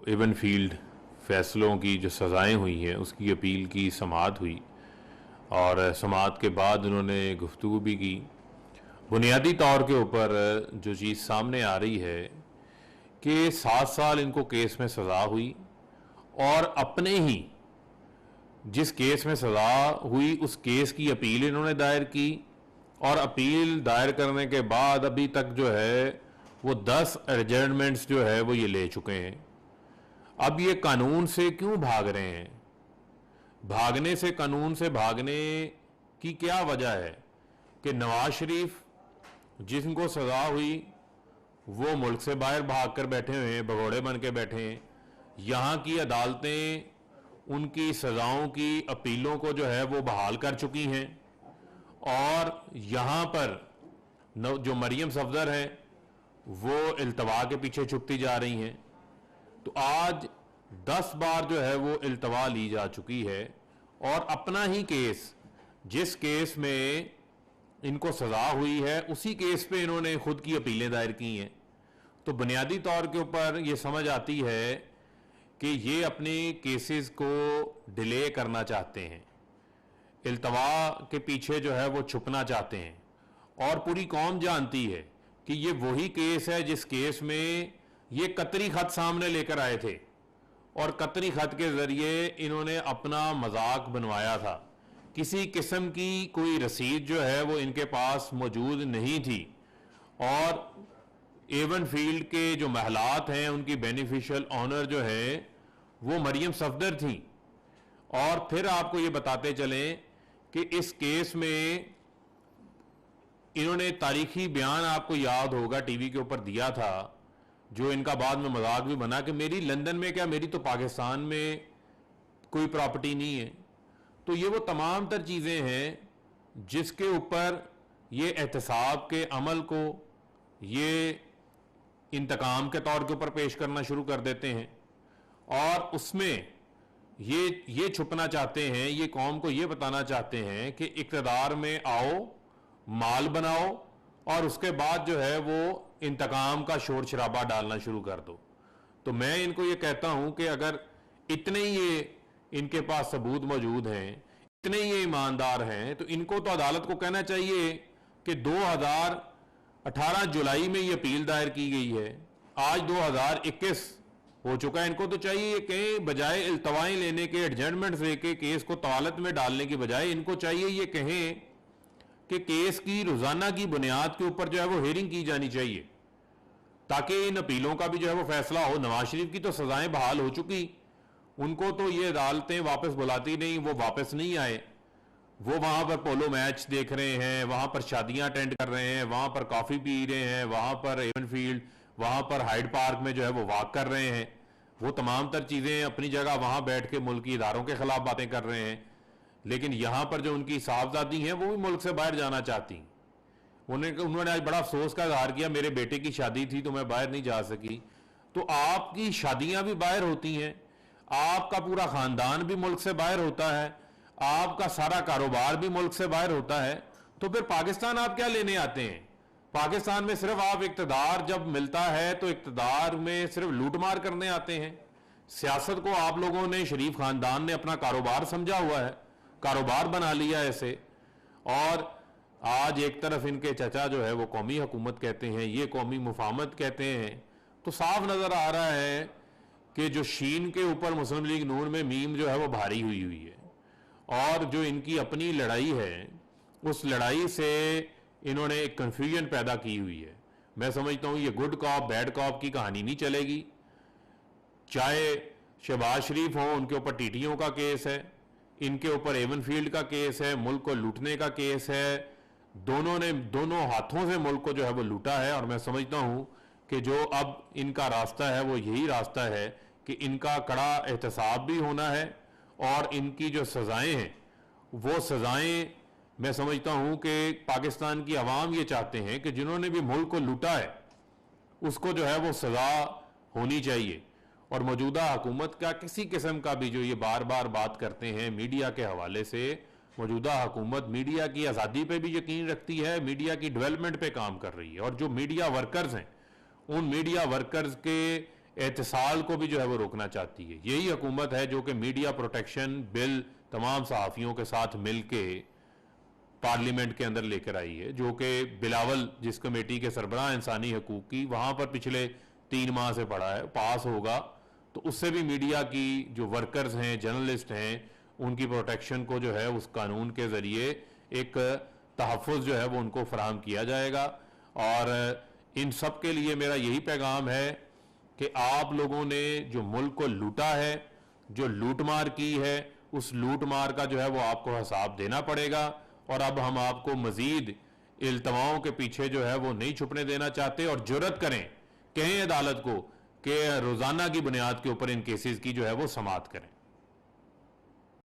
Avon field फैसलों की जो सज़ाएं हुई हैं उसकी अपील की समाअत हुई और समाअत के बाद उन्होंने गुफ्तगू भी की। बुनियादी तौर के ऊपर जो चीज़ सामने आ रही है कि 7 साल इनको केस में सज़ा हुई और अपने ही जिस केस में सज़ा हुई उस केस की अपील इन्होंने दायर की और अपील दायर करने के बाद अभी तक जो है वो 10 एडजर्नमेंट्स जो है वो ये ले चुके हैं। अब ये कानून से क्यों भाग रहे हैं? भागने से, कानून से भागने की क्या वजह है कि नवाज शरीफ जिनको सज़ा हुई वो मुल्क से बाहर भाग कर बैठे हुए हैं, भगोड़े बन के बैठे हैं। यहाँ की अदालतें उनकी सज़ाओं की अपीलों को जो है वो बहाल कर चुकी हैं और यहाँ पर जो मरियम सफदर हैं वो इल्तवा के पीछे छुपती जा रही हैं। तो आज 10 बार जो है वो इल्तवा ली जा चुकी है और अपना ही केस, जिस केस में इनको सज़ा हुई है उसी केस पे इन्होंने खुद की अपीलें दायर की हैं। तो बुनियादी तौर के ऊपर ये समझ आती है कि ये अपने केसेस को डिले करना चाहते हैं, इल्तवा के पीछे जो है वो छुपना चाहते हैं और पूरी कौम जानती है कि ये वही केस है जिस केस में ये कतरी खत सामने लेकर आए थे और कतरी खत के जरिए इन्होंने अपना मजाक बनवाया था। किसी किस्म की कोई रसीद जो है वो इनके पास मौजूद नहीं थी और एवन फील्ड के जो महलात हैं उनकी बेनिफिशियल ऑनर जो है वो मरियम सफदर थी। और फिर आपको ये बताते चलें कि इस केस में इन्होंने तारीखी बयान, आपको याद होगा टीवी के ऊपर दिया था, जो इनका बाद में मजाक भी बना कि मेरी लंदन में क्या, मेरी तो पाकिस्तान में कोई प्रॉपर्टी नहीं है। तो ये वो तमाम तर चीज़ें हैं जिसके ऊपर ये एहतसाब के अमल को ये इंतकाम के तौर के ऊपर पेश करना शुरू कर देते हैं और उसमें ये छुपना चाहते हैं, ये कौम को ये बताना चाहते हैं कि इक़्तिदार में आओ, माल बनाओ और उसके बाद जो है वो इंतकाम का शोर शराबा डालना शुरू कर दो। तो मैं इनको ये कहता हूं कि अगर इतने ही ये इनके पास सबूत मौजूद हैं, इतने ही ये ईमानदार हैं, तो इनको तो अदालत को कहना चाहिए कि 2018 जुलाई में ये अपील दायर की गई है, आज 2021 हो चुका है। इनको तो चाहिए कहें, बजाय इल्तवाएं लेने के, एडजर्नमेंट लेके केस को तवालत में डालने की बजाय इनको चाहिए ये कहें कि केस की रोजाना की बुनियाद के ऊपर जो है वो हेयरिंग की जानी चाहिए ताकि इन अपीलों का भी जो है वो फैसला हो। नवाज शरीफ की तो सजाएं बहाल हो चुकी, उनको तो ये अदालतें वापस बुलाती नहीं, वो वापस नहीं आए। वो वहां पर पोलो मैच देख रहे हैं, वहां पर शादियां अटेंड कर रहे हैं, वहां पर कॉफी पी रहे हैं, वहां पर एवन फील्ड, वहां पर हाइड पार्क में जो है वो वॉक कर रहे हैं। वो तमाम तर चीजें अपनी जगह वहां बैठ के मुल्की इदारों के खिलाफ बातें कर रहे हैं। लेकिन यहां पर जो उनकी साहबजादी हैं वो भी मुल्क से बाहर जाना चाहती। उन्होंने आज बड़ा अफसोस का इजहार किया, मेरे बेटे की शादी थी तो मैं बाहर नहीं जा सकी। तो आपकी शादियां भी बाहर होती हैं, आपका पूरा खानदान भी मुल्क से बाहर होता है, आपका सारा कारोबार भी मुल्क से बाहर होता है। तो फिर पाकिस्तान आप क्या लेने आते हैं? पाकिस्तान में सिर्फ आप इक्तदार जब मिलता है तो इक्तदार में सिर्फ लूटमार करने आते हैं। सियासत को आप लोगों ने, शरीफ खानदान ने अपना कारोबार समझा हुआ है, कारोबार बना लिया ऐसे। और आज एक तरफ इनके चचा जो है वो कौमी हुकूमत कहते हैं, ये कौमी मुफाहमत कहते हैं। तो साफ नजर आ रहा है कि जो शीन के ऊपर मुस्लिम लीग नून में मीम जो है वो भारी हुई है और जो इनकी अपनी लड़ाई है उस लड़ाई से इन्होंने एक कंफ्यूजन पैदा की हुई है। मैं समझता हूं ये गुड कॉप बैड कॉप की कहानी नहीं चलेगी। चाहे शहबाज शरीफ हो, उनके ऊपर टीटीओ का केस है, इनके ऊपर एवन फील्ड का केस है, मुल्क को लूटने का केस है। दोनों हाथों से मुल्क को जो है वो लूटा है। और मैं समझता हूं कि जो अब इनका रास्ता है वो यही रास्ता है कि इनका कड़ा एहतसाब भी होना है और इनकी जो सजाएं हैं वो सजाएं, मैं समझता हूं कि पाकिस्तान की आवाम ये चाहते हैं कि जिन्होंने भी मुल्क को लूटा है उसको जो है वो सजा होनी चाहिए। और मौजूदा हुकूमत का किसी किस्म का भी, जो ये बार बार बात करते हैं मीडिया के हवाले से, मौजूदा हुकूमत मीडिया की आज़ादी पे भी यकीन रखती है, मीडिया की डेवलपमेंट पे काम कर रही है। और जो मीडिया वर्कर्स हैं उन मीडिया वर्कर्स के एहतसाल को भी जो है वो रोकना चाहती है। यही हुकूमत है जो कि मीडिया प्रोटेक्शन बिल तमाम सहाफ़ियों के साथ मिल के पार्लियामेंट के अंदर लेकर आई है, जो कि बिलावल जिस कमेटी के सरबराह इंसानी हकूक़ की, वहाँ पर पिछले 3 माह से पड़ा है, पास होगा तो उससे भी मीडिया की जो वर्कर्स हैं, जर्नलिस्ट हैं, उनकी प्रोटेक्शन को जो है उस कानून के ज़रिए एक तहफ़्फ़ुज़ जो है वो उनको फराहम किया जाएगा। और इन सब के लिए मेरा यही पैगाम है कि आप लोगों ने जो मुल्क को लूटा है, जो लूटमार की है, उस लूटमार का जो है वो आपको हिसाब देना पड़ेगा। और अब हम आपको मजीद इल्तवाओं के पीछे जो है वो नहीं छुपने देना चाहते, और जुर्रत करें, कहें अदालत को कि रोज़ाना की बुनियाद के ऊपर इन केसेस की जो है वो समाअत करें।